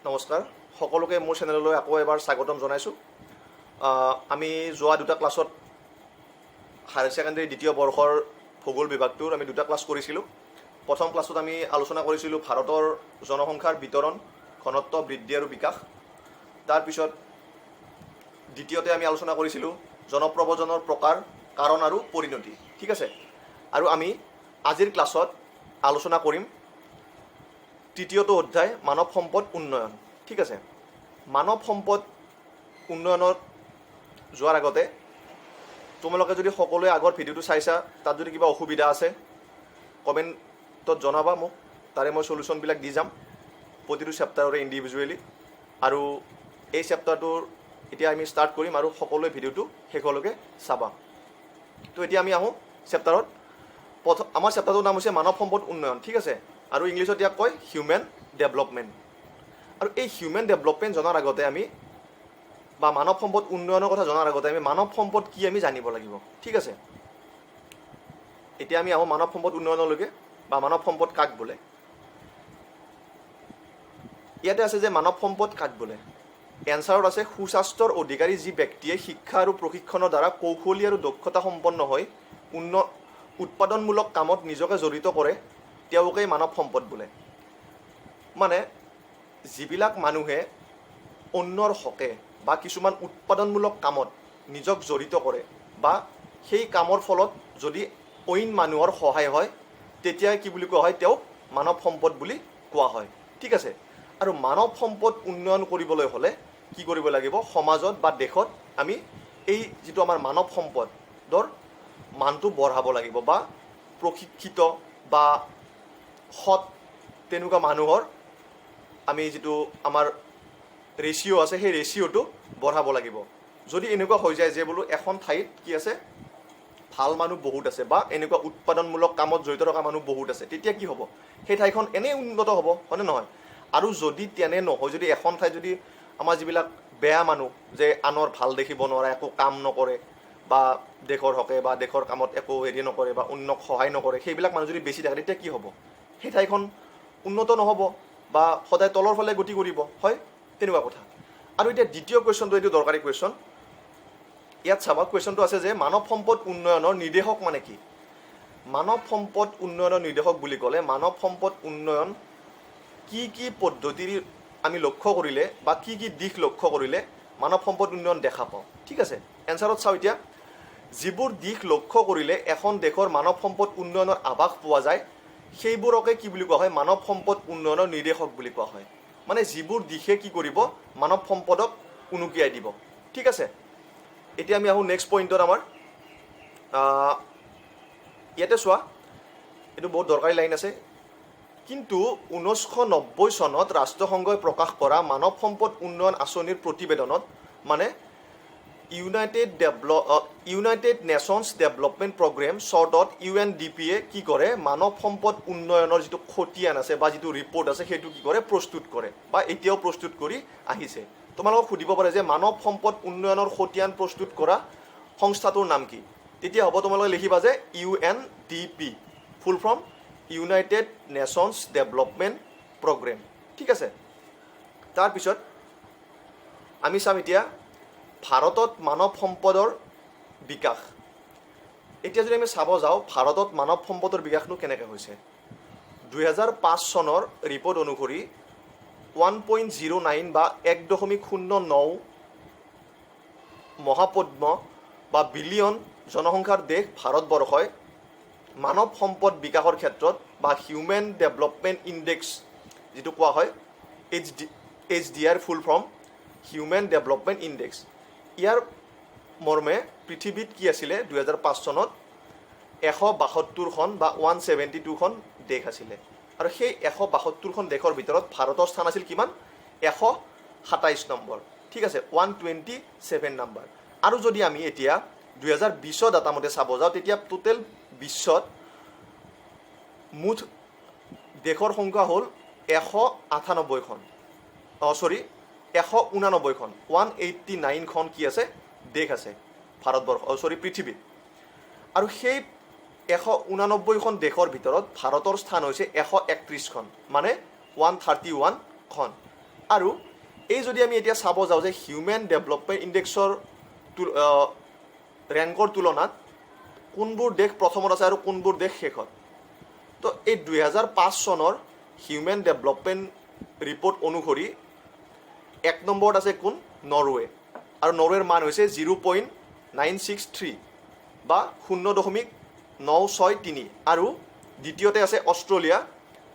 নমস্কাৰ সকলোকে মোৰ চেনেললৈ আকৌ এবাৰ স্বাগতম জনাইছোঁ। আমি যোৱা দুটা ক্লাছত হায়াৰ ছেকেণ্ডেৰী দ্বিতীয় বৰ্ষৰ ভূগোল বিভাগটোৰ আমি দুটা ক্লাছ কৰিছিলোঁ। প্ৰথম ক্লাছত আমি আলোচনা কৰিছিলোঁ ভাৰতৰ জনসংখ্যাৰ বিতৰণ, ঘনত্ব, বৃদ্ধি আৰু বিকাশ। তাৰপিছত দ্বিতীয়তে আমি আলোচনা কৰিছিলোঁ জনপ্ৰব্ৰজনৰ প্ৰকাৰ, কাৰণ আৰু পৰিণতি। ঠিক আছে, আৰু আমি আজিৰ ক্লাছত আলোচনা কৰিম তৃতীয়টো অধ্যায় মানৱ সম্পদ উন্নয়ন। ঠিক আছে, মানৱ সম্পদ উন্নয়নত যোৱাৰ আগতে তোমালোকে যদি সকলোৱে আগৰ ভিডিঅ'টো চাইছা, তাত যদি কিবা অসুবিধা আছে কমেণ্টত জনাবা মোক, তাৰে মই চলিউশ্যনবিলাক দি যাম প্ৰতিটো চেপ্টাৰৰে ইণ্ডিভিজুৱেলি। আৰু এই চেপ্টাৰটোৰ এতিয়া আমি ষ্টাৰ্ট কৰিম আৰু সকলোৱে ভিডিঅ'টো শেষলৈকে চাবা। তো এতিয়া আমি আহোঁ চেপ্টাৰত। আমাৰ চেপ্টাৰটোৰ নাম হৈছে মানৱ সম্পদ উন্নয়ন। ঠিক আছে, আৰু ইংলিছত ইয়াক কয় হিউমেন ডেভেলপমেণ্ট। আৰু এই হিউমেন ডেভেলপমেণ্ট জনাৰ আগতে আমি বা মানৱ সম্পদ উন্নয়নৰ কথা জনাৰ আগতে আমি মানৱ সম্পদ কি আমি জানিব লাগিব। ঠিক আছে, এতিয়া আমি আহোঁ মানৱ সম্পদ উন্নয়নলৈকে বা মানৱ সম্পদ কাক বোলে। ইয়াতে আছে যে মানৱ সম্পদ কাক বোলে। এনচাৰত আছে সুস্বাস্থ্যৰ অধিকাৰী যি ব্যক্তিয়ে শিক্ষা আৰু প্ৰশিক্ষণৰ দ্বাৰা কৌশলী আৰু দক্ষতা সম্পন্ন হৈ উৎপাদনমূলক কামত নিজকে জড়িত কৰে, তেওঁলোকেই মানৱ সম্পদ বোলে। মানে যিবিলাক মানুহে অন্যৰ হকে বা কিছুমান উৎপাদনমূলক কামত নিজক জড়িত কৰে বা সেই কামৰ ফলত যদি অইন মানুহৰ সহায় হয়, তেতিয়া কি বুলি কোৱা হয়, তেওঁক মানৱ সম্পদ বুলি কোৱা হয়। ঠিক আছে, আৰু মানৱ সম্পদ উন্নয়ন কৰিবলৈ হ'লে কি কৰিব লাগিব, সমাজত বা দেশত আমি এই যিটো আমাৰ মানৱ সম্পদৰ মানটো বঢ়াব লাগিব বা প্ৰশিক্ষিত বা সৎ তেনেকুৱা মানুহৰ আমি যিটো আমাৰ ৰেচিঅ' আছে সেই ৰেচিঅ'টো বঢ়াব লাগিব। যদি এনেকুৱা হৈ যায় যে বোলো এখন ঠাইত কি আছে, ভাল মানুহ বহুত আছে বা এনেকুৱা উৎপাদনমূলক কামত জড়িত থকা মানুহ বহুত আছে, তেতিয়া কি হ'ব, সেই ঠাইখন এনেই উন্নত হ'ব, হয়নে নহয়? আৰু যদি তেনে নহয়, যদি এখন ঠাইত যদি আমাৰ যিবিলাক বেয়া মানুহ যে আনৰ ভাল দেখিব নোৱাৰে, একো কাম নকৰে বা দেশৰ হকে বা দেশৰ কামত একো হেৰি নকৰে বা অন্যক সহায় নকৰে, সেইবিলাক মানুহ যদি বেছি থাকে, তেতিয়া কি হ'ব, সেই ঠাইখন উন্নত নহ'ব বা সদায় তলৰ ফালে গতি কৰিব, হয় তেনেকুৱা কথা। আৰু এতিয়া দ্বিতীয় কুৱেশ্যনটো, এইটো দৰকাৰী কুৱেশ্যন। ইয়াত চাবা, কুৱেশ্যনটো আছে যে মানৱ সম্পদ উন্নয়নৰ নিৰ্দেশক মানে কি। মানৱ সম্পদ উন্নয়নৰ নিৰ্দেশক বুলি ক'লে মানৱ সম্পদ উন্নয়ন কি কি পদ্ধতিৰ আমি লক্ষ্য কৰিলে বা কি কি দিশ লক্ষ্য কৰিলে মানৱ সম্পদ উন্নয়ন দেখা পাওঁ। ঠিক আছে, এনচাৰত চাওঁ এতিয়া। যিবোৰ দিশ লক্ষ্য কৰিলে এখন দেশৰ মানৱ সম্পদ উন্নয়নৰ আভাস পোৱা যায়, সেইবোৰকে কি বুলি কোৱা হয়, মানৱ সম্পদ উন্নয়নৰ নিৰ্দেশক বুলি কোৱা হয়। মানে যিবোৰ দিশে কি কৰিব, মানৱ সম্পদক উনুকিয়াই দিব। ঠিক আছে, এতিয়া আমি আহোঁ নেক্সট পইণ্টত আমাৰ। ইয়াতে চোৱা, এইটো বহুত দৰকাৰী লাইন আছে। কিন্তু 1990 চনত ৰাষ্ট্ৰসংঘই প্ৰকাশ কৰা মানৱ সম্পদ উন্নয়ন আঁচনিৰ প্ৰতিবেদনত, মানে ইউনাইটেড নেশ্যনছ ডেভেলপমেণ্ট প্ৰগ্ৰেম শ্বৰ্টত UNDP-য়ে কি কৰে, মানৱ সম্পদ উন্নয়নৰ যিটো খতিয়ান আছে বা যিটো ৰিপৰ্ট আছে সেইটো কি কৰে, প্ৰস্তুত কৰে বা এতিয়াও প্ৰস্তুত কৰি আহিছে। তোমালোকক সুধিব পাৰে যে মানৱ সম্পদ উন্নয়নৰ খতিয়ান প্ৰস্তুত কৰা সংস্থাটোৰ নাম কি, তেতিয়া হ'ব তোমালোকে লিখিবা যে UNDP, full form United Nations Development Programme. ঠিক আছে, তাৰপিছত আমি চাম এতিয়া ভাৰতত মানৱ সম্পদৰ বিকাশ। এতিয়া যদি আমি চাব যাওঁ ভাৰতত মানৱ সম্পদৰ বিকাশনো কেনেকৈ হৈছে, 2005 চনৰ ৰিপৰ্ট অনুসৰি 1.09 বা 1.09 মহাপদ্ম বা বিলিয়ন জনসংখ্যাৰ দেশ ভাৰতবৰ্ষই মানৱ সম্পদ বিকাশৰ ক্ষেত্ৰত বা হিউমেন ডেভেলপমেণ্ট ইণ্ডেক্স যিটো কোৱা হয়, HDR full form human development index, ইয়াৰ মৰ্মে পৃথিৱীত কি আছিলে 2005 চনত 172খন বা 172খন দেশ আছিলে। আৰু সেই 172খন দেশৰ ভিতৰত ভাৰতৰ স্থান আছিল কিমান, 127 নম্বৰ। ঠিক আছে, 127 নম্বৰ। আৰু যদি আমি এতিয়া 2020 ডাটা মতে চাব যাওঁ, তেতিয়া টোটেল বিশ্বত মুঠ দেশৰ সংখ্যা হ'ল 198খন, 189খন, 189খন কি আছে, দেশ আছে ভাৰতবৰ্ষ, পৃথিৱীত। আৰু সেই 189খন দেশৰ ভিতৰত ভাৰতৰ স্থান হৈছে 131খন, মানে 131খন। আৰু এই যদি আমি এতিয়া চাব যাওঁ যে হিউমেন ডেভেলপমেণ্ট ইণ্ডেক্সৰ ৰেংকৰ তুলনাত কোনবোৰ দেশ প্ৰথমত আছে আৰু কোনবোৰ দেশ শেষত। তো এই 2005 চনৰ হিউমেন ডেভেলপমেণ্ট ৰিপৰ্ট অনুসৰি 1 নম্বৰত আছে কোন? নৰৱে। আৰু নৰৱেৰ মান হৈছে 0.963 বা 0.963। আৰু দ্বিতীয়তে আছে অষ্ট্ৰেলিয়া,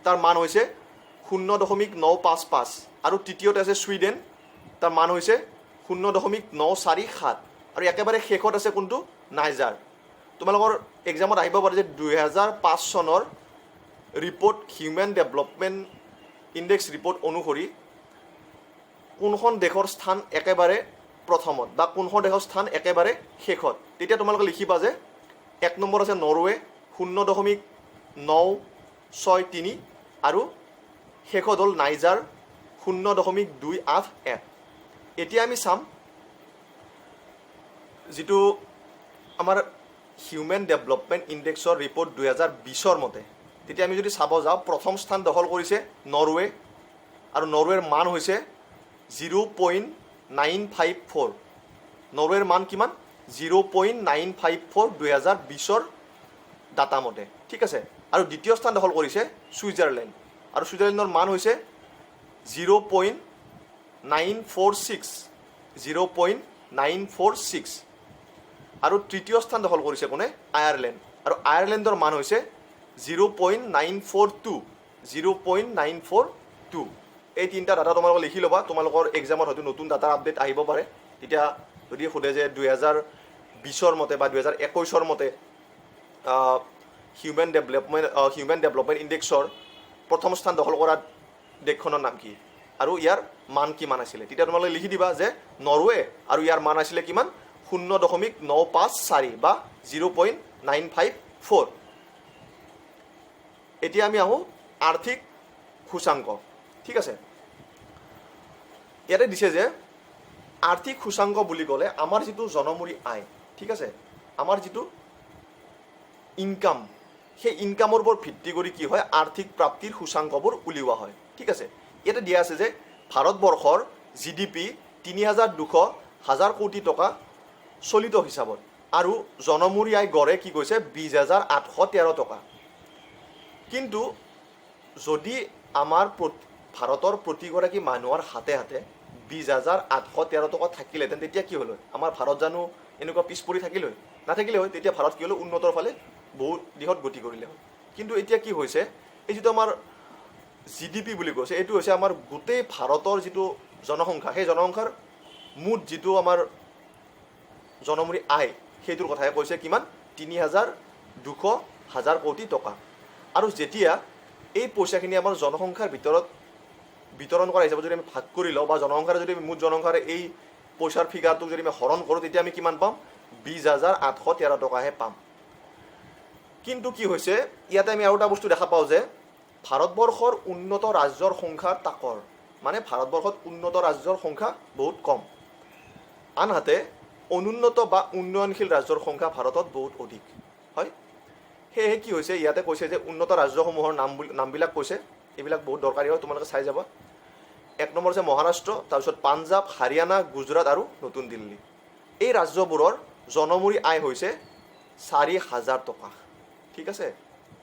তাৰ মান হৈছে 0.955। আৰু তৃতীয়তে আছে ছুইডেন, তাৰ মান হৈছে 0.947। আৰু একেবাৰে শেষত আছে কোনটো? নাইজাৰ। তোমালোকৰ এক্সামত আহিব পাৰে যে 2005 চনৰ report human development index report অনুসৰি কোনখন দেশৰ স্থান একেবাৰে প্ৰথমত বা কোনখন দেশৰ স্থান একেবাৰে শেষত। তেতিয়া তোমালোকে লিখিবা যে 1 নম্বৰ আছে নৰৱে 0.963 আৰু শেষত হ'ল নাইজাৰ 0.281। এতিয়া আমি চাম যিটো আমাৰ হিউমেন ডেভেলপমেণ্ট ইণ্ডেক্সৰ ৰিপৰ্ট 2020 মতে, তেতিয়া আমি যদি চাব যাওঁ প্ৰথম স্থান দখল কৰিছে নৰৱে আৰু নৰৱেৰ মান হৈছে 0.954। নৰৱেৰ মান কিমান? 0.954 2020 ডাটা মতে, ঠিক আছে। আৰু দ্বিতীয় স্থান দখল কৰিছে ছুইজাৰলেণ্ড আৰু ছুইজাৰলেণ্ডৰ মান হৈছে 0.946। 0.946। আৰু তৃতীয় স্থান দখল কৰিছে কোনে? আয়াৰলেণ্ড আৰু আয়াৰলেণ্ডৰ মান হৈছে 0.942। 0.942। এই তিনিটা ডাটা তোমালোকে লিখি ল'বা, তোমালোকৰ এক্সামত হয়তো নতুন ডাটাৰ আপডেট আহিব পাৰে। তেতিয়া যদি সোধে যে 2020 মতে বা 2021 মতে হিউমেন ডেভেলপমেণ্ট ইণ্ডেক্সৰ প্ৰথম স্থান দখল কৰা দেশখনৰ নাম কি আৰু ইয়াৰ মান কিমান আছিলে, তেতিয়া তোমালোকে লিখি দিবা যে নৰৱে আৰু ইয়াৰ মান আছিলে কিমান? 0.954 বা 0.954। এতিয়া আমি আহোঁ আৰ্থিক সূচাংক, ঠিক আছে। ইয়াতে দিছে যে আৰ্থিক সূচাংক বুলি ক'লে আমাৰ যিটো জনমূৰি আয়, ঠিক আছে, আমাৰ যিটো ইনকাম, সেই ইনকামৰ ওপৰত ভিত্তি কৰি কি হয়? আৰ্থিক প্ৰাপ্তিৰ সূচাংকবোৰ উলিওৱা হয়, ঠিক আছে। ইয়াতে দিয়া আছে যে ভাৰতবৰ্ষৰ GDP 3,200 কোটি টকা চলিত হিচাপত আৰু জনমূৰি আয় গড়ে কি কৈছে? 20,813 টকা। কিন্তু যদি আমাৰ ভাৰতৰ প্ৰতিগৰাকী মানুহৰ হাতে হাতে 20,813 টকা থাকিলেহেঁতেন, তেতিয়া কি হ'ল হয়? আমাৰ ভাৰত জানো এনেকুৱা পিছ পৰি থাকিলে হয়? নাথাকিলে হয়। তেতিয়া ভাৰত কি হ'ল? উন্নতৰ ফালে বহুত দিশত গতি কৰিলে হয়। কিন্তু এতিয়া কি হৈছে? এই যিটো আমাৰ GDP বুলি কৈছে, এইটো হৈছে আমাৰ গোটেই ভাৰতৰ যিটো জনসংখ্যা, সেই জনসংখ্যাৰ মুঠ যিটো আমাৰ জনমূৰি আয়, সেইটোৰ কথাহে কৈছে। কিমান? 3,200 কোটি টকা। আৰু যেতিয়া এই পইচাখিনি আমাৰ জনসংখ্যাৰ ভিতৰত বিতৰণ কৰা হিচাপত যদি আমি ভাগ কৰি লওঁ বা জনসংখ্যাৰ যদি মুঠ জনসংখ্যাৰ এই পইচাৰ ফিগাৰটোক যদি আমি হৰণ কৰোঁ, তেতিয়া আমি কিমান পাম? 20,813 টকাহে পাম। কিন্তু কি হৈছে? ইয়াতে আমি আৰু এটা বস্তু দেখা পাওঁ যে ভাৰতবৰ্ষৰ উন্নত ৰাজ্যৰ সংখ্যা তাকৰ, মানে ভাৰতবৰ্ষত উন্নত ৰাজ্যৰ সংখ্যা বহুত কম, আনহাতে অনুন্নত বা উন্নয়নশীল ৰাজ্যৰ সংখ্যা ভাৰতত বহুত অধিক হয়। সেয়েহে কি হৈছে? ইয়াতে কৈছে যে উন্নত ৰাজ্যসমূহৰ নামবিলাক কৈছে, এইবিলাক বহুত দৰকাৰী হয়, তোমালোকে চাই যাবা। 1 নম্বৰ হৈছে মহাৰাষ্ট্ৰ, তাৰপিছত পাঞ্জাৱ, হাৰিয়ানা, গুজৰাট আৰু নতুন দিল্লী। এই ৰাজ্যবোৰৰ জনমূৰি আয় হৈছে 4,000 টকা, ঠিক আছে,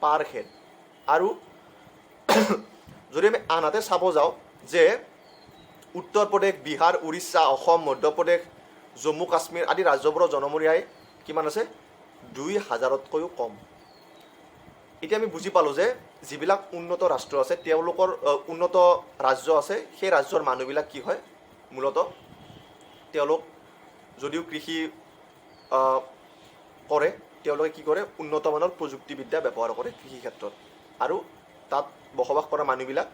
পাৰ হেড। আৰু যদি আমি আনহাতে চাব যাওঁ যে উত্তৰ প্ৰদেশ, বিহাৰ, উৰিষ্যা, অসম, মধ্যপ্ৰদেশ, জম্মু কাশ্মীৰ আদি ৰাজ্যবোৰৰ জনমূৰি আয় কিমান আছে? 2,000তকৈও কম। এতিয়া আমি বুজি পালোঁ যে যিবিলাক উন্নত ৰাষ্ট্ৰ আছে, তেওঁলোকৰ উন্নত ৰাজ্য আছে, সেই ৰাজ্যৰ মানুহবিলাক কি হয়? মূলতঃ তেওঁলোক যদিও কৃষি কৰে, তেওঁলোকে কি কৰে? উন্নত মানৰ প্ৰযুক্তিবিদ্যা ব্যৱহাৰ কৰে কৃষি ক্ষেত্ৰত। আৰু তাত বসবাস কৰা মানুহবিলাক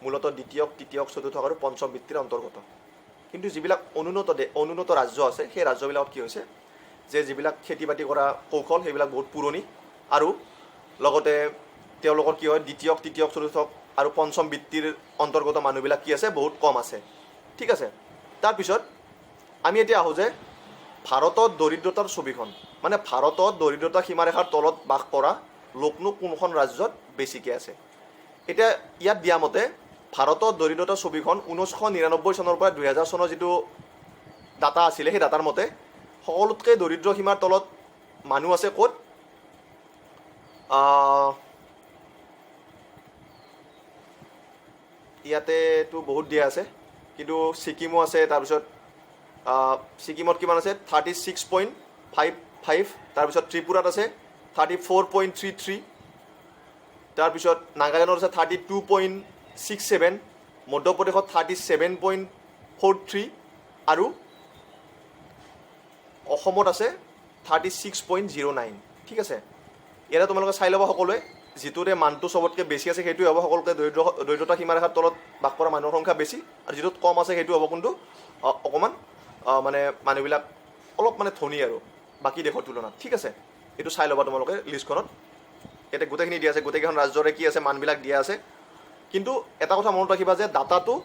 মূলতঃ দ্বিতীয়ক, তৃতীয়ক, চতুৰ্থক আৰু পঞ্চম বৃত্তিৰ অন্তৰ্গত। কিন্তু যিবিলাক অনুন্নত ৰাজ্য আছে, সেই ৰাজ্যবিলাকত কি হৈছে যে যিবিলাক খেতি বাতি কৰা কৌশল, সেইবিলাক বহুত পুৰণি আৰু লগতে তেওঁলোকৰ কি হয়? দ্বিতীয়ক, তৃতীয়ক, চতুৰ্থক আৰু পঞ্চম বৃত্তিৰ অন্তৰ্গত মানুহবিলাক কি আছে? বহুত কম আছে, ঠিক আছে। তাৰপিছত আমি এতিয়া আহোঁ যে ভাৰতত দৰিদ্ৰতাৰ ছবিখন, মানে ভাৰতত দৰিদ্ৰতা সীমাৰেখাৰ তলত বাস কৰা লোকনো কোনখন ৰাজ্যত বেছিকৈ আছে। এতিয়া ইয়াত দিয়া মতে ভাৰতৰ দৰিদ্ৰতা ছবিখন 1999 চনৰ পৰা 2000 চনৰ যিটো ডাটা আছিলে সেই ডাটাৰ মতে সকলোতকৈ দৰিদ্ৰ সীমাৰ তলত মানুহ আছে ক'ত? ইয়াতেতো বহুত দিয়া আছে, কিন্তু ছিকিমো আছে। তাৰপিছত ছিকিমত কিমান আছে? 36.55। তাৰপিছত ত্ৰিপুৰাত আছে 34.33। তাৰপিছত নাগালেণ্ডত আছে 32.67, মধ্যপ্ৰদেশত 37.43 আৰু অসমত আছে 36.09। ঠিক আছে, ইয়াতে তোমালোকে চাই ল'বা সকলোৱে, যিটোৰে মানটো চবতকৈ বেছি আছে সেইটোৱে হ'ব সকলোতকৈ দৰিদ্ৰতা সীমাৰেখাৰ তলত বাস কৰা মানুহৰ সংখ্যা বেছি, আৰু যিটোত কম আছে সেইটো হ'ব কিন্তু অকণমান মানে মানুহবিলাক অলপ মানে ধনী আৰু বাকী দেশৰ তুলনাত। ঠিক আছে, এইটো চাই ল'বা তোমালোকে লিষ্টখনত। ইয়াতে গোটেইখিনি দিয়া আছে, গোটেইকেইখন ৰাজ্যৰে কি আছে মানবিলাক দিয়া আছে। কিন্তু এটা কথা মনত ৰাখিবা যে ডাটাটো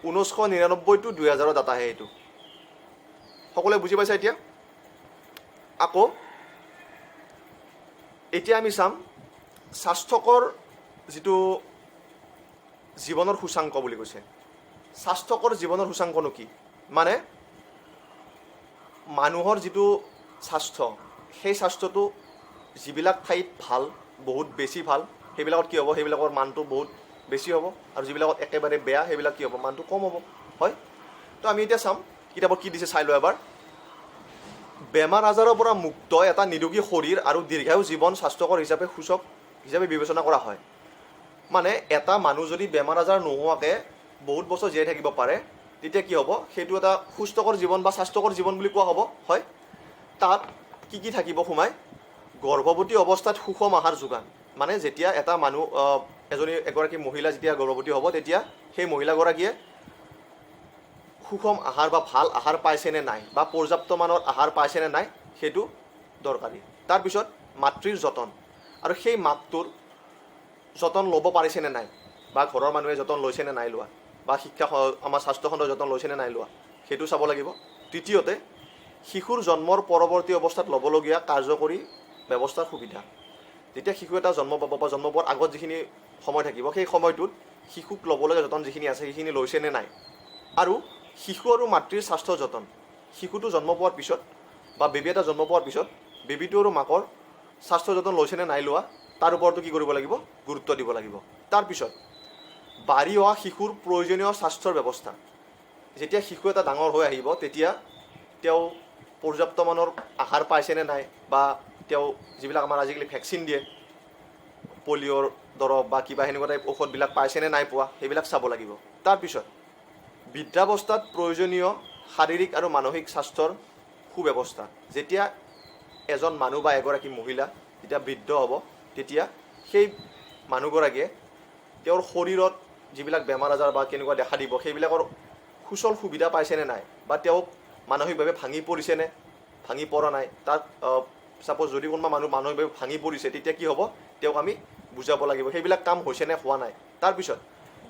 1999 to 2000 ডাটাহে এইটো। সকলোৱে বুজি পাইছা এতিয়া? আকৌ এতিয়া আমি চাম স্বাস্থ্যকৰ যিটো জীৱনৰ সূচাংক বুলি কৈছে। স্বাস্থ্যকৰ জীৱনৰ সূচাংকনো কি? মানে মানুহৰ যিটো স্বাস্থ্য, সেই স্বাস্থ্যটো যিবিলাক ঠাইত ভাল, বহুত বেছি ভাল, সেইবিলাকত কি হ'ব? সেইবিলাকৰ মানটো বহুত বেছি হ'ব, আৰু যিবিলাকত একেবাৰে বেয়া সেইবিলাক কি হ'ব? মানটো কম হ'ব। হয়, তো আমি এতিয়া চাম কিতাপত কি দিছে চাই লওঁ এবাৰ। বেমাৰ আজাৰৰ পৰা মুক্ত এটা নিৰোগী শৰীৰ আৰু দীৰ্ঘায়ু জীৱন স্বাস্থ্যকৰ হিচাপে সূচক হিচাপে বিবেচনা কৰা হয়। মানে এটা মানুহ যদি বেমাৰ আজাৰ নোহোৱাকৈ বহুত বছৰ জীয়াই থাকিব পাৰে, তেতিয়া কি হ'ব? সেইটো এটা সুস্থকৰ জীৱন বা স্বাস্থ্যকৰ জীৱন বুলি কোৱা হ'ব। হয়, তাত কি থাকিব সোমাই? গৰ্ভৱতী অৱস্থাত সুষম আহাৰ যোগান। মানে যেতিয়া এটা মানুহ এগৰাকী মহিলা যেতিয়া গৰ্ভৱতী হ'ব, তেতিয়া সেই মহিলাগৰাকীয়ে সুষম আহাৰ বা ভাল আহাৰ পাইছেনে নাই, বা পৰ্যাপ্ত মানৰ আহাৰ পাইছেনে নাই, সেইটো দৰকাৰী। তাৰপিছত মাতৃৰ যতন, আৰু সেই মাকটোৰ যতন ল'ব পাৰিছেনে নাই, বা ঘৰৰ মানুহে যতন লৈছেনে নাই লোৱা, বা আমাৰ স্বাস্থ্যখণ্ডৰ যতন লৈছেনে নাই লোৱা, সেইটো চাব লাগিব। তৃতীয়তে শিশুৰ জন্মৰ পৰৱৰ্তী অৱস্থাত ল'বলগীয়া কাৰ্যকৰী ব্যৱস্থাৰ সুবিধা। যেতিয়া শিশু এটা জন্ম পাব বা জন্ম পোৱাৰ আগত যিখিনি সময় থাকিব, সেই সময়টোত শিশুক ল'বলগীয়া যতন যিখিনি আছে সেইখিনি লৈছেনে নাই। আৰু শিশু আৰু মাতৃৰ স্বাস্থ্য যতন, শিশুটো জন্ম পোৱাৰ পিছত বা বেবী এটা জন্ম পোৱাৰ পিছত বেবীটো আৰু মাকৰ স্বাস্থ্য যতন লৈছেনে নাই লোৱা, তাৰ ওপৰতো কি কৰিব লাগিব? গুৰুত্ব দিব লাগিব। তাৰপিছত বাঢ়ি অহা শিশুৰ প্ৰয়োজনীয় স্বাস্থ্যৰ ব্যৱস্থা। যেতিয়া শিশু এটা ডাঙৰ হৈ আহিব, তেতিয়া তেওঁ পৰ্যাপ্ত মানৰ আহাৰ পাইছেনে নাই, বা তেওঁ যিবিলাক আমাৰ আজিকালি ভেকচিন দিয়ে, পলিঅ'ৰ দৰৱ বা কিবা সেনেকুৱা টাইপ ঔষধবিলাক পাইছেনে নাই পোৱা, সেইবিলাক চাব লাগিব। তাৰপিছত বৃদ্ধাৱস্থাত প্ৰয়োজনীয় শাৰীৰিক আৰু মানসিক স্বাস্থ্যৰ সুব্যৱস্থা। যেতিয়া এজন মানুহ বা এগৰাকী মহিলা যেতিয়া বৃদ্ধ হ'ব, তেতিয়া সেই মানুহগৰাকীয়ে তেওঁৰ শৰীৰত যিবিলাক বেমাৰ আজাৰ বা কেনেকুৱা দেখা দিব, সেইবিলাকৰ সুচল সুবিধা পাইছেনে নাই, বা তেওঁক মানসিকভাৱে ভাঙি পৰিছেনে, ভাঙি পৰা নাই। তাত ছাপ'জ যদি কোনোবা মানুহ মানসিকভাৱে ভাঙি পৰিছে, তেতিয়া কি হ'ব? তেওঁক আমি বুজাব লাগিব সেইবিলাক কাম হৈছেনে হোৱা নাই। তাৰপিছত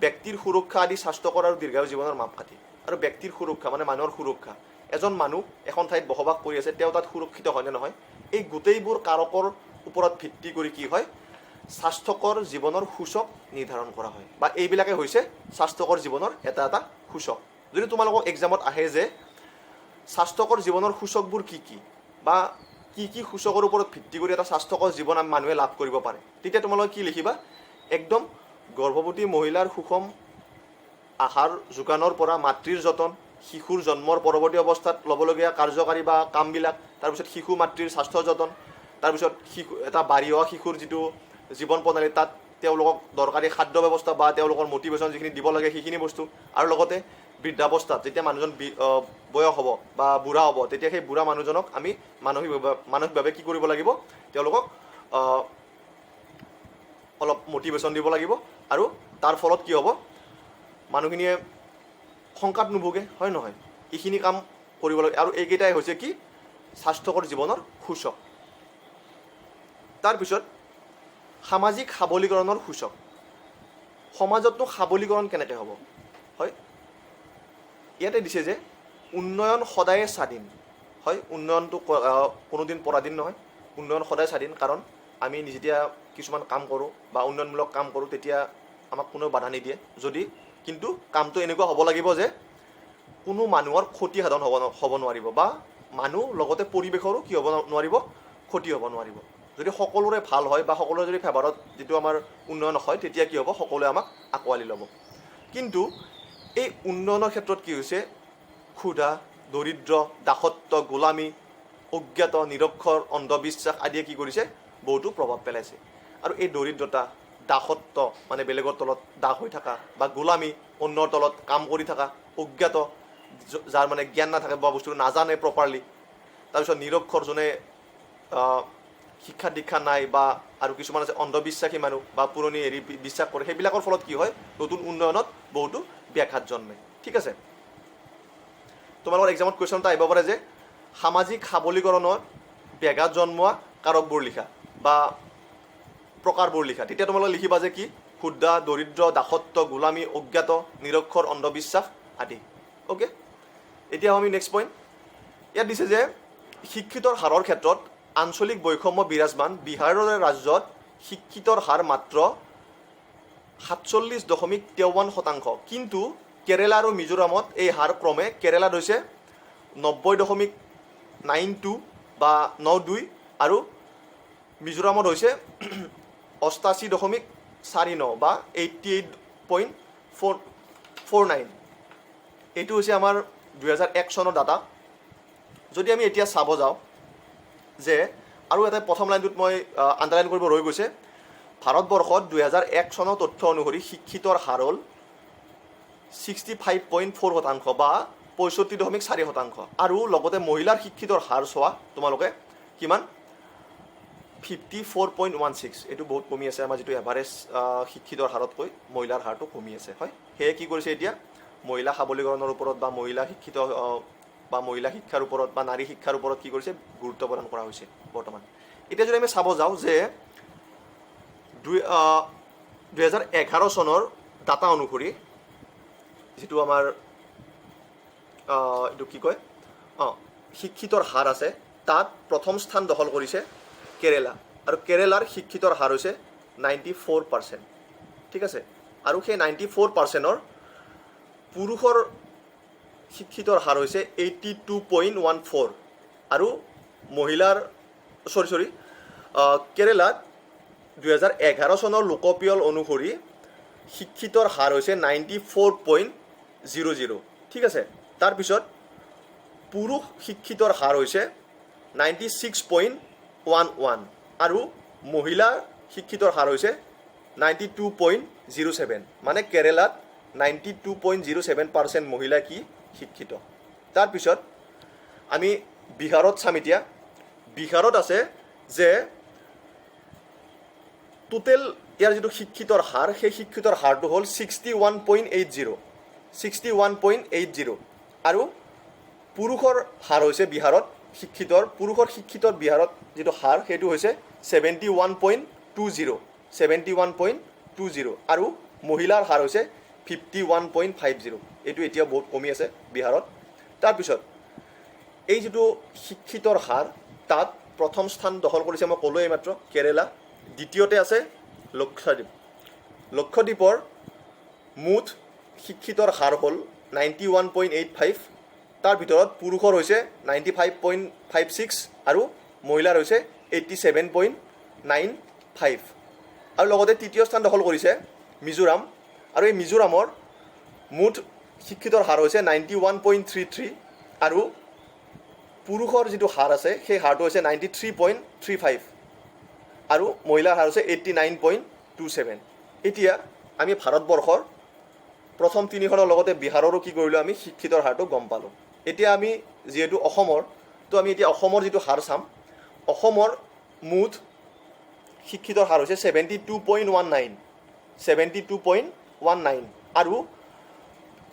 ব্যক্তিৰ সুৰক্ষা আদি স্বাস্থ্যকৰ আৰু দীৰ্ঘায়ু জীৱনৰ মাপকাঠি। আৰু ব্যক্তিৰ সুৰক্ষা মানে মানুহৰ সুৰক্ষা। এজন মানুহ এখন ঠাইত বসবাস কৰি আছে, তেওঁ তাত সুৰক্ষিত হয়নে নহয়, এই গোটেইবোৰ কাৰকৰ ওপৰত ভিত্তি কৰি কি হয়? স্বাস্থ্যকৰ জীৱনৰ সূচক নিৰ্ধাৰণ কৰা হয়, বা এইবিলাকে হৈছে স্বাস্থ্যকৰ জীৱনৰ এটা এটা সূচক। যদি তোমালোকক এক্সামত আহে যে স্বাস্থ্যকৰ জীৱনৰ সূচকবোৰ কি কি, বা কি কি সূচকৰ ওপৰত ভিত্তি কৰি এটা স্বাস্থ্যকৰ জীৱন মানুহে লাভ কৰিব পাৰে, তেতিয়া তোমালোকে কি লিখিবা? একদম গৰ্ভৱতী মহিলাৰ সুষম আহাৰ যোগানৰ পৰা মাতৃৰ যতন, শিশুৰ জন্মৰ পৰৱৰ্তী অৱস্থাত ল'বলগীয়া কাৰ্যকাৰী বা কামবিলাক, তাৰপিছত শিশু মাতৃৰ স্বাস্থ্য যতন, তাৰপিছত এটা বাঢ়ি অহা শিশুৰ যিটো জীৱন প্ৰণালী, তাত তেওঁলোকক দৰকাৰী খাদ্য ব্যৱস্থা বা তেওঁলোকৰ মটিভেশ্যন যিখিনি দিব লাগে সেইখিনি বস্তু, আৰু লগতে বৃদ্ধাৱস্থাত যেতিয়া মানুহজন বয়স হ'ব বা বুঢ়া হ'ব, তেতিয়া সেই বুঢ়া মানুহজনক আমি মানসিকভাৱে কি কৰিব লাগিব? তেওঁলোকক অলপ মটিভেশ্যন দিব লাগিব, আৰু তাৰ ফলত কি হ'ব? মানুহখিনিয়ে শংকাত নুভোগে, হয় নহয়? এইখিনি কাম কৰিব লাগে, আৰু এইকেইটাই হৈছে কি? স্বাস্থ্যকৰ জীৱনৰ সূচক। তাৰপিছত সামাজিক সাবলীকৰণৰ সূচক। সমাজতনো সাবলীকৰণ কেনেকৈ হ'ব? হয়, ইয়াতে দিছে যে উন্নয়ন সদায়ে স্বাধীন। হয়, উন্নয়নটো কোনোদিন পৰাধীন নহয়, উন্নয়ন সদায় স্বাধীন। কাৰণ আমি যেতিয়া কিছুমান কাম কৰোঁ বা উন্নয়নমূলক কাম কৰোঁ, তেতিয়া আমাক কোনেও বাধা নিদিয়ে যদি, কিন্তু কামটো এনেকুৱা হ'ব লাগিব যে কোনো মানুহৰ ক্ষতি সাধন হ'ব নোৱাৰিব, বা মানুহ লগতে পৰিৱেশৰো কি হ'ব নোৱাৰিব, ক্ষতি হ'ব নোৱাৰিব। যদি সকলোৰে ভাল হয় বা সকলোৰে যদি ফেভাৰত যিটো আমাৰ উন্নয়ন হয়, তেতিয়া কি হ'ব, সকলোৱে আমাক আঁকোৱালি ল'ব। কিন্তু এই উন্নয়নৰ ক্ষেত্ৰত কি হৈছে, ক্ষুধা, দৰিদ্ৰ, দাসত্ব, গোলামী, অজ্ঞাত, নিৰক্ষৰ, অন্ধবিশ্বাস আদিয়ে কি কৰিছে, বহুতো প্ৰভাৱ পেলাইছে। আৰু এই দৰিদ্ৰতা, দাসত্ব মানে বেলেগৰ তলত দাস হৈ থকা, বা গোলামী অন্যৰ তলত কাম কৰি থকা, অজ্ঞাত যাৰ মানে জ্ঞান নাথাকে বা বস্তুটো নাজানে প্ৰপাৰলি, তাৰপিছত নিৰক্ষৰ যোনে শিক্ষা দীক্ষা নাই, বা আৰু কিছুমান আছে অন্ধবিশ্বাসী মানুহ বা পুৰণি বিশ্বাস কৰে, সেইবিলাকৰ ফলত কি হয়, নতুন উন্নয়নত বহুতো ব্যাঘাত জন্মে। ঠিক আছে, তোমালোকৰ এক্সামত কুৱেশ্যন এটা আহিব পাৰে যে সামাজিক সবলীকৰণৰ ব্যাঘাত জন্মোৱা কাৰকবোৰ লিখা বা প্ৰকাৰবোৰ লিখা। তেতিয়া তোমালোকে লিখিবা যে কি, ক্ষুধা, দৰিদ্ৰ, দাসত্ব, গোলামী, অজ্ঞাত, নিৰক্ষৰ, অন্ধবিশ্বাস আদি। অ'কে, এতিয়া আমি নেক্সট পইণ্ট। ইয়াত দিছে যে শিক্ষিতৰ হাৰৰ ক্ষেত্ৰত আঞ্চলিক বৈষম্য বিৰাজমান। বিহাৰৰ ৰাজ্যত শিক্ষিতৰ হাৰ মাত্ৰ 47.53%, কিন্তু কেৰেলা আৰু মিজোৰামত এই হাৰ ক্ৰমে কেৰেলাত হৈছে 90.92 বা 92, আৰু মিজোৰামত হৈছে 88.49 বা 88.49। এইটো হৈছে আমাৰ 2001 চনৰ ডাটা। যদি আমি এতিয়া চাব যাওঁ যে, আৰু এটা প্ৰথম লাইনটোত মই আণ্ডাৰলাইন কৰিব ৰৈ গৈছে, ভাৰতবৰ্ষত 2001 চনৰ তথ্য অনুসৰি শিক্ষিতৰ হাৰ হ'ল 65.4% বা 65.4%, আৰু লগতে মহিলাৰ শিক্ষিতৰ হাৰ চোৱা তোমালোকে কিমান, 54.16। এইটো বহুত কমি আছে, আমাৰ যিটো এভাৰেজ শিক্ষিতৰ হাৰতকৈ মহিলাৰ হাৰটো কমি আছে। হয়, সেয়ে কি কৰিছে এতিয়া, মহিলা সবলীকৰণৰ ওপৰত বা মহিলা শিক্ষিত বা মহিলা শিক্ষাৰ ওপৰত বা নাৰী শিক্ষাৰ ওপৰত কি কৰিছে, গুৰুত্ব প্ৰদান কৰা হৈছে বৰ্তমান। এতিয়া যদি আমি চাব যাওঁ যে 2011 চনৰ ডাটা অনুসৰি যিটো আমাৰ এইটো কি কয়, শিক্ষিতৰ হাৰ আছে, তাত প্ৰথম স্থান দখল কৰিছে কেৰেলা, আৰু কেৰেলাৰ শিক্ষিতৰ হাৰ হৈছে 94%। ঠিক আছে, আৰু সেই 94%ৰ পুৰুষৰ শিক্ষিতৰ হাৰ হৈছে 82.14, আৰু মহিলাৰ কেৰেলাত 2011 চনৰ লোকপিয়ল অনুসৰি শিক্ষিতৰ হাৰ হৈছে 94.00। ঠিক আছে, তাৰপিছত পুৰুষ শিক্ষিতৰ হাৰ হৈছে 96.11, আৰু মহিলাৰ শিক্ষিতৰ হাৰ হৈছে 92.07। মানে কেৰেলাত 92.07% মহিলা কি শিক্ষিত। তাৰপিছত আমি বিহাৰত চাম। এতিয়া বিহাৰত আছে যে টোটেল ইয়াৰ যিটো শিক্ষিতৰ হাৰ, সেই শিক্ষিতৰ হাৰটো হ'ল 61.80, আৰু পুৰুষৰ হাৰ হৈছে বিহাৰত পুৰুষৰ শিক্ষিতৰ বিহাৰত যিটো হাৰ, সেইটো হৈছে 71.20, আৰু মহিলাৰ হাৰ হৈছে 51.50। এইটো এতিয়া বহুত কমি আছে বিহাৰত। তাৰপিছত এই যিটো শিক্ষিতৰ হাৰ, তাত প্ৰথম স্থান দখল কৰিছে, মই ক'লোৱেই এইমাত্ৰ, কেৰেলা। দ্বিতীয়তে আছে লক্ষদ্বীপৰ মুঠ শিক্ষিতৰ হাৰ হ'ল 91.85, তাৰ ভিতৰত পুৰুষৰ হৈছে 95.56 আৰু মহিলাৰ হৈছে 87.95। আৰু লগতে তৃতীয় স্থান দখল কৰিছে মিজোৰাম, আৰু এই মিজোৰামৰ মুঠ শিক্ষিতৰ হাৰ হৈছে 91.33, আৰু পুৰুষৰ যিটো হাৰ আছে সেই হাৰটো হৈছে 93.35, আৰু মহিলাৰ হাৰ হৈছে 89.27। এতিয়া আমি ভাৰতবৰ্ষৰ প্ৰথম তিনিখনৰ লগতে বিহাৰৰো কি কৰিলোঁ, আমি শিক্ষিতৰ হাৰটো গম পালোঁ। এতিয়া আমি যিহেতু অসমৰ, তো আমি এতিয়া অসমৰ যিটো হাৰ চাম। অসমৰ মুঠ শিক্ষিতৰ হাৰ হৈছে 72.19, আৰু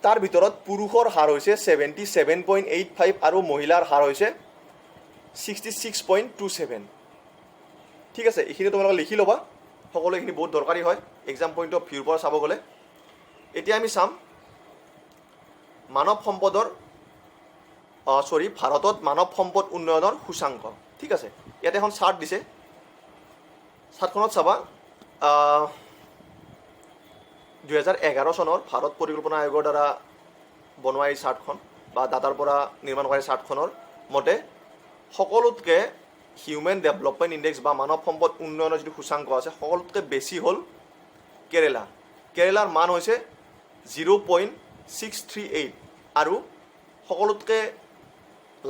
তাৰ ভিতৰত পুৰুষৰ হাৰ হৈছে 77.85, আৰু মহিলাৰ হাৰ হৈছে 66.27। ঠিক আছে, এইখিনি তোমালোকে লিখি ল'বা, সকলো এইখিনি বহুত দৰকাৰী হয় এক্সাম পইণ্ট অফ ভিউৰ পৰা চাব গ'লে। এতিয়া আমি চাম ভাৰতত মানৱ সম্পদ উন্নয়নৰ সূচাংক। ঠিক আছে, ইয়াতে এখন চাৰ্ট দিছে, চাৰ্টখনত চাবা 2011 চনৰ ভাৰত পৰিকল্পনা আয়োগৰ দ্বাৰা বনোৱা এই চাৰ্টখন বা ডাটাৰ পৰা নিৰ্মাণ কৰা এই চাৰ্টখনৰ মতে সকলোতকৈ হিউমেন ডেভেলপমেণ্ট ইণ্ডেক্স বা মানৱ সম্পদ উন্নয়নৰ যিটো সূচাংক আছে সকলোতকৈ বেছি হ'ল কেৰেলাৰ মান হৈছে 0.638 আৰু সকলোতকৈ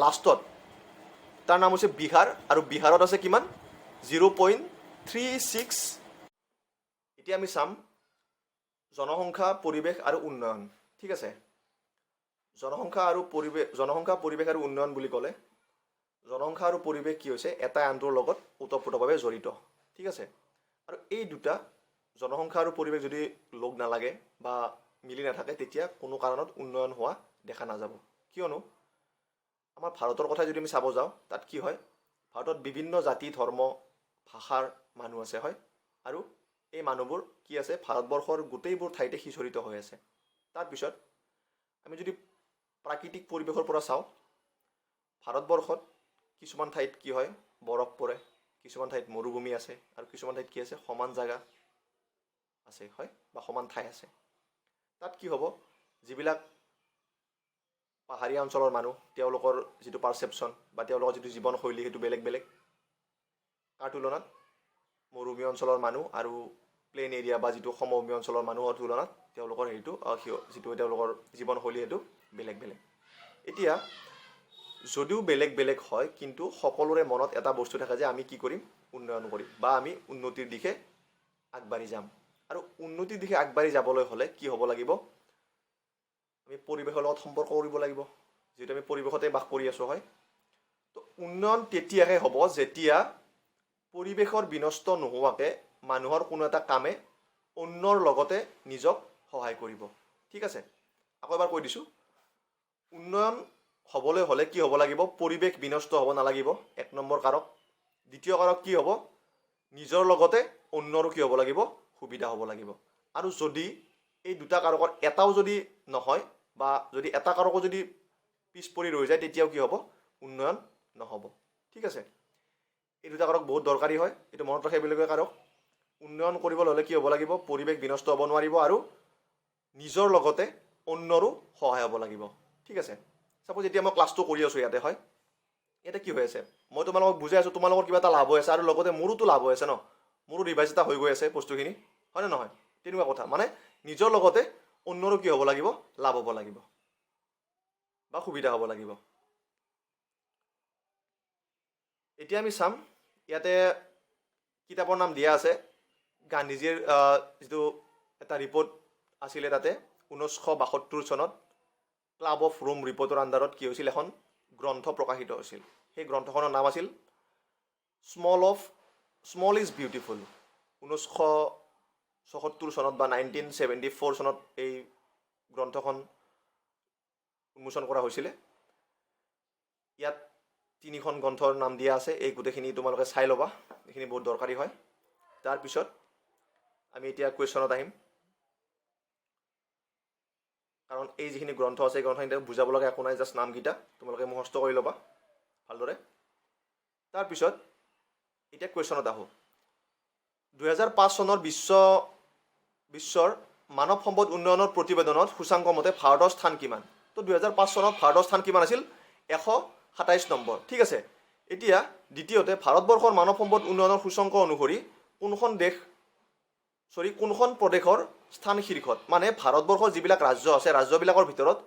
লাষ্টত তাৰ নাম হৈছে বিহাৰ আৰু বিহাৰত আছে কিমান 0.36। এতিয়া আমি চাম জনসংখ্যা পৰিৱেশ আৰু উন্নয়ন। ঠিক আছে, জনসংখ্যা পৰিৱেশ আৰু উন্নয়ন বুলি ক'লে জনসংখ্যা আৰু পৰিৱেশ কি হৈছে এটা আনটোৰ লগত ওতঃপ্ৰোতভাৱে জড়িত। ঠিক আছে, আৰু এই দুটা জনসংখ্যা আৰু পৰিৱেশ যদি লগ নালাগে বা মিলি নাথাকে তেতিয়া কোনো কাৰণত উন্নয়ন হোৱা দেখা নাযাব। কিয়নো আমাৰ ভাৰতৰ কথা যদি আমি চাব যাওঁ তাত কি হয়, ভাৰতত বিভিন্ন জাতি ধৰ্ম ভাষাৰ মানুহ আছে হয়, আৰু এই মানুহবোৰ কি আছে ভাৰতবৰ্ষৰ গোটেইবোৰ ঠাইতে সিঁচৰিত হৈ আছে। তাৰপিছত আমি যদি প্ৰাকৃতিক পৰিৱেশৰ পৰা চাওঁ ভাৰতবৰ্ষত কিছুমান ঠাইত কি হয় বৰফ পৰে, কিছুমান ঠাইত মৰুভূমি আছে আৰু কিছুমান ঠাইত কি আছে সমান জাগা আছে হয় বা সমান ঠাই আছে। তাত কি হ'ব যিবিলাক পাহাৰীয়া অঞ্চলৰ মানুহ তেওঁলোকৰ যিটো পাৰচেপশ্যন বা তেওঁলোকৰ যিটো জীৱনশৈলী সেইটো বেলেগ বেলেগ, তাৰ তুলনাত মৰুভূমি অঞ্চলৰ মানুহ আৰু প্লেইন এৰিয়া বা যিটো সমভূমি অঞ্চলৰ মানুহৰ তুলনাত তেওঁলোকৰ সেইটো যিটো তেওঁলোকৰ জীৱনশৈলী সেইটো বেলেগ বেলেগ। এতিয়া যদিও বেলেগ বেলেগ হয় কিন্তু সকলোৰে মনত এটা বস্তু থাকে যে আমি কি কৰিম উন্নয়ন কৰিম বা আমি উন্নতিৰ দিশে আগবাঢ়ি যাম। আৰু উন্নতিৰ দিশে আগবাঢ়ি যাবলৈ হ'লে কি হ'ব লাগিব, আমি পৰিৱেশৰ লগত সম্পৰ্ক কৰিব লাগিব, যিহেতু আমি পৰিৱেশতে বাস কৰি আছোঁ হয়। তো উন্নয়ন তেতিয়াহে হ'ব যেতিয়া পৰিৱেশৰ বিনষ্ট নোহোৱাকৈ মানুহৰ কোনো এটা কামে অন্যৰ লগতে নিজক সহায় কৰিব। ঠিক আছে, আকৌ এবাৰ কৈ দিছোঁ, উন্নয়ন হ'বলৈ হ'লে কি হ'ব লাগিব, পৰিৱেশ বিনষ্ট হ'ব নালাগিব, 1 নম্বৰ কাৰক। দ্বিতীয় কাৰক কি হ'ব, নিজৰ লগতে অন্যৰো কি হ'ব লাগিব সুবিধা হ'ব লাগিব। আৰু যদি এই দুটা কাৰকৰ এটাও যদি নহয় বা যদি এটা কাৰকো যদি পিছ পৰি ৰৈ যায় তেতিয়াও কি হ'ব উন্নয়ন নহ'ব। ঠিক আছে, এই দুটা কাৰক বহুত দৰকাৰী হয়, এইটো মনত ৰাখিবলগীয়া কাৰক। উন্নয়ন কৰিবলৈ হ'লে কি হ'ব লাগিব, পৰিৱেশ বিনষ্ট হ'ব নোৱাৰিব আৰু নিজৰ লগতে অন্যৰো সহায় হ'ব লাগিব। ঠিক আছে, চাপ'জ এতিয়া মই ক্লাছটো কৰি আছোঁ ইয়াতে হয়, ইয়াতে কি হৈ আছে মই তোমালোকক বুজাই আছোঁ, তোমালোকৰ কিবা এটা লাভ হৈ আছে আৰু লগতে মোৰোতো লাভ হৈ আছে ন, মোৰো ৰিভাইজ এটা হৈ গৈ আছে বস্তুখিনি হয়নে নহয়, তেনেকুৱা কথা। মানে নিজৰ লগতে অন্যৰো কি হ'ব লাগিব লাভ হ'ব লাগিব বা সুবিধা হ'ব লাগিব। এতিয়া আমি চাম ইয়াতে কিতাপৰ নাম দিয়া আছে, গান্ধীজীৰ যিটো এটা ৰিপৰ্ট আছিলে তাতে 1972 চনত ক্লাব অফ ৰোম ৰিপৰ্টৰ আণ্ডাৰত কি হৈছিল এখন গ্ৰন্থ প্ৰকাশিত হৈছিল। সেই গ্ৰন্থখনৰ নাম আছিল স্মল ইজ বিউটিফুল। 1974 চনত বা 1974 চনত এই গ্ৰন্থখন উন্মোচন কৰা হৈছিলে। ইয়াত 3খন গ্ৰন্থৰ নাম দিয়া আছে, এই গোটেইখিনি তোমালোকে চাই ল'বা, এইখিনি বহুত দৰকাৰী হয়। তাৰপিছত আমি এতিয়া কুৱেশ্যনত আহিম, কাৰণ এই যিখিনি গ্ৰন্থ আছে এই গ্ৰন্থখিনি বুজাব লগা একো নাই, জাষ্ট নামকেইটা তোমালোকে মুখস্থ কৰি ল'বা ভালদৰে। তাৰপিছত এতিয়া কুৱেশ্যনত আহোঁ, 2005 চনৰ বিশ্বৰ মানৱ সম্পদ উন্নয়নৰ প্ৰতিবেদনত সূচাংক মতে ভাৰতৰ স্থান কিমান? তো 2005 চনত ভাৰতৰ স্থান কিমান আছিল, 127 নম্বৰ। ঠিক আছে, এতিয়া দ্বিতীয়তে ভাৰতবৰ্ষৰ মানৱ সম্পদ উন্নয়নৰ সূচাংক অনুসৰি কোনখন প্ৰদেশৰ স্থান শীৰ্ষত, মানে ভাৰতবৰ্ষৰ যিবিলাক ৰাজ্য আছে ৰাজ্যবিলাকৰ ভিতৰত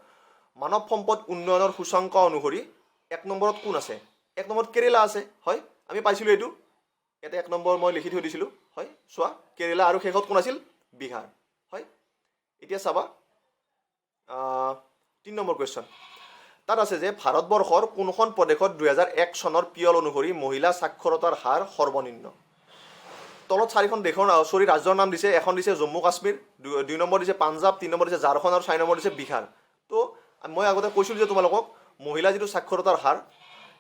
মানৱ সম্পদ উন্নয়নৰ সূচাংক অনুসৰি 1 নম্বৰত কোন আছে? 1 নম্বৰত কেৰেলা আছে হয়, আমি পাইছিলোঁ এইটো, ইয়াতে 1 নম্বৰ মই লিখি থৈ দিছিলোঁ হয়, চোৱা কেৰেলা, আৰু শেষত কোন আছিল বিহাৰ হয়। এতিয়া চাবা 3 নম্বৰ কুৱেশ্যন, তাত আছে যে ভাৰতবৰ্ষৰ কোনখন প্ৰদেশত 2001 চনৰ পিয়ল অনুসৰি মহিলা সাক্ষৰতাৰ হাৰ সৰ্বনিম্ন? তলত 4খন দেশৰ ৰাজ্যৰ নাম দিছে, এখন দিছে জম্মু কাশ্মীৰ, 2 নম্বৰ দিছে পাঞ্জাৱ, 3 নম্বৰ দিছে ঝাৰখণ্ড আৰু 4 নম্বৰ দিছে বিহাৰ। তো মই আগতে কৈছিলোঁ যে তোমালোকক মহিলা যিটো সাক্ষৰতাৰ হাৰ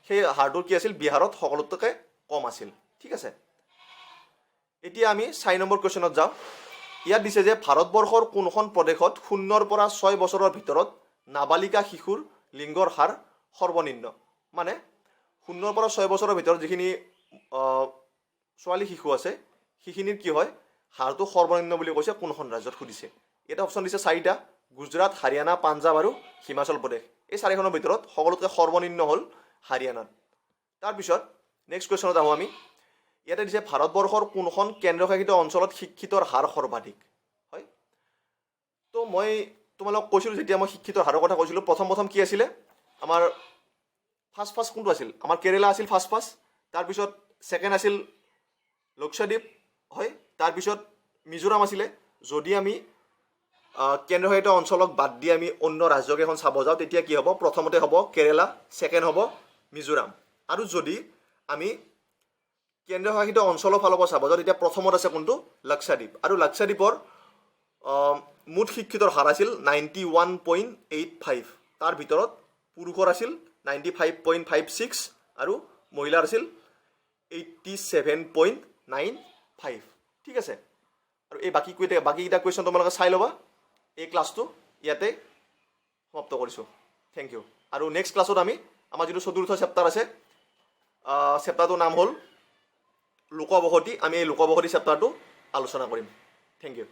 সেই হাৰটো কি আছিল বিহাৰত সকলোতকৈ কম আছিল। ঠিক আছে, এতিয়া আমি 4 নম্বৰ কুৱেশ্যনত যাওঁ। ইয়াত দিছে যে ভাৰতবৰ্ষৰ কোনখন প্ৰদেশত 0 পৰা 6 বছৰৰ ভিতৰত নাবালিকা শিশুৰ লিংগৰ হাৰ সৰ্বনিম্ন, মানে 0 পৰা 6 বছৰৰ ভিতৰত যিখিনি ছোৱালী শিশু আছে সেইখিনিৰ কি হয় হাৰটো সৰ্বনিম্ন বুলি কৈছে, কোনখন ৰাজ্যত সুধিছে। ইয়াতে অপশ্যন দিছে 4টা, গুজৰাট, হাৰিয়ানা, পাঞ্জাৱ আৰু হিমাচল প্ৰদেশ। এই 4খনৰ ভিতৰত সকলোতকৈ সৰ্বনিম্ন হ'ল হাৰিয়ানাত। তাৰপিছত নেক্সট কুৱেশ্যনত আহোঁ আমি। ইয়াতে দিছে ভাৰতবৰ্ষৰ কোনখন কেন্দ্ৰশাসিত অঞ্চলত শিক্ষিতৰ হাৰ সৰ্বাধিক, হয়। তো মই তোমালোকক কৈছিলোঁ, যেতিয়া মই শিক্ষিতৰ হাৰৰ কথা কৈছিলোঁ, প্ৰথম কি আছিলে আমাৰ ফাৰ্ষ্ট কোনটো আছিল? আমাৰ কেৰেলা আছিল ফাৰ্ষ্ট। তাৰপিছত ছেকেণ্ড আছিল লক্ষদ্বীপ, হয়। তাৰপিছত মিজোৰাম আছিলে। যদি আমি কেন্দ্ৰশাসিত অঞ্চলক বাদ দি আমি অন্য ৰাজ্যকেইখন চাব যাওঁ, তেতিয়া কি হ'ব? প্ৰথমতে হ'ব কেৰেলা, ছেকেণ্ড হ'ব মিজোৰাম। আৰু যদি আমি কেন্দ্ৰশাসিত অঞ্চলৰ ফালৰ পৰা চাব যাওঁ, তেতিয়া প্ৰথমত আছে কোনটো? লাক্ষাদ্বীপ। আৰু লাক্ষাদ্বীপৰ মুঠ শিক্ষিতৰ হাৰ আছিল 91.85। তাৰ ভিতৰত পুৰুষৰ আছিল 95.56 আৰু মহিলাৰ আছিল 87.95। ঠিক আছে। আৰু এই বাকীকেইটা কুৱেশ্যন তোমালোকে চাই ল'বা। এই ক্লাছটো ইয়াতে সমাপ্ত কৰিছোঁ। Thank U. আৰু নেক্সট ক্লাছত আমাৰ যিটো চতুৰ্থ চেপ্টাৰ আছে, চেপ্টাৰটোৰ নাম হ'ল লোকবসতি। আমি এই লোকবসতি চেপ্টাৰটো আলোচনা কৰিম। Thank U.